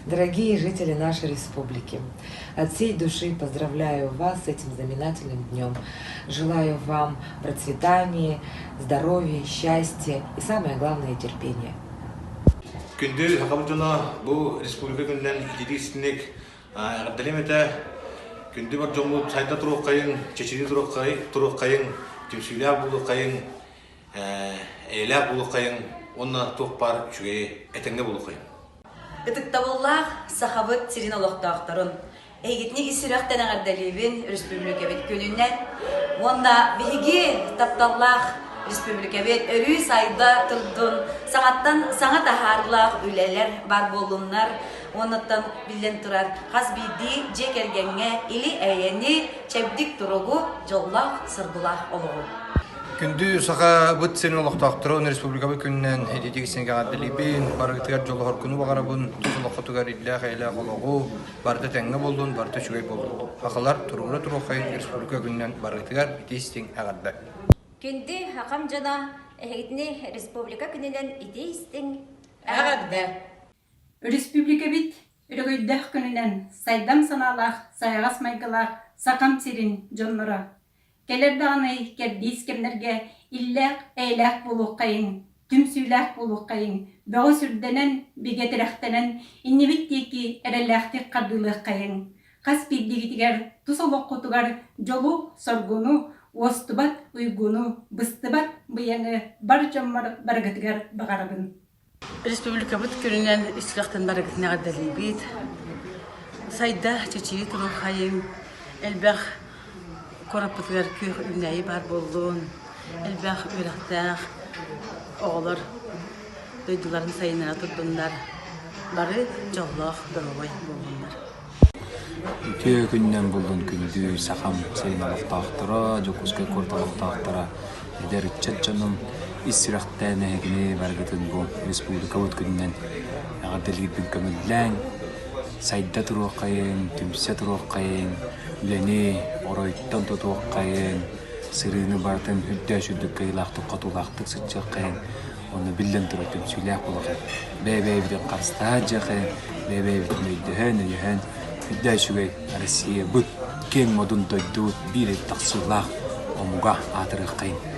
Дорогие жители нашей республики, от всей души поздравляю вас с этим знаменательным днем. Желаю вам процветания, здоровья, счастья и самое главное терпения. Күндү хакабытына бу республика күннән итидисинек агдалемете күндү бар жомут сайда турук кайын, чечири турук кайын, тимсүлә булу кайын, элә булу кайын, онна тук бар чугай этеңге булу кайын. Ытыктабыллах сахабыт сирин олоқтақтарын. Эйгитни исирақтан ағардалебін республика бет көнінен. Онда беги тапталлах республика бет өрі сайда тұрдын. Саңаттан саңа тахарлах үлелер бар болуннар. Онаттан билен тұрар. Қаз биди жекергенге или әйені чәбдік тұруғу жоллах сырдылах олуғу. Күндү саха быт сенин олоқтақтырын республикабы күннен хедетегісінге ғадделейбін, барғытығар жолы хоркуну бағарабын, тұзылоқытығар иллях әйлях олоғу, барды тәңгі болдun, барды шүгей болдun. Ақылар тұруғыра тұруқайын республика күннен барғытығар итейістің әғарды. Күнді хақам жана әйгітіне республика күнінен итейістің Әғарды. Республика бит үрігүйдәқ күнінен сайдам саналақ, сайағас майғылақ, сақам сирин жонлыра. Келердағаны кердейс кемнерге илләқ, әйләқ болу қайын, түмсүйләқ болу қайын, бөғі сүрденен, бегетірәқтенен, иннебіттеки әрәләқтек қардылық қайын. Қас пиддегітігер, тұсылық құтығар, жолу, соргуну, остыбат, уйгуну, быстыбат, бұяңы, бар жоммар барғытығар бағарабын. Республика бұт күнінен исілақтан барғытына ғаддали бейт. Сайда чечири тұру қайын, әлбәқ Корапытыгар күйх үнәйі бар болуын, әлбәқ өрәқтәқ, оғылар, дөйділарын сайынына тұрдыңдар, бары жоллақ дұрғай болуындар. Үтө күннен болдun күнді сақам сайыналықтақтыра, жоқызға корталықтақтыра, әдер үтчатчаным исірақтән әгіне бәргітін бұл республика өт күннен әғадылғыбін көмілләң, сайда тұруқ қайын, түмсе тұруқ қайын, Лени оройттан тотуық қайын, сырыны бартын үддәш үддік қайлақтық, қатулақтық сүтчек қайын, оны білден тұратын сөйләк болу қайын. Бәй-бәйбіден қарста жақайын, бәй-бәйбіден өйдіхен, өйдіхен, үддәш үгей Россия бұд, кен модын дойдуыт бір еттақ сұлақ, омуға атырық қайын.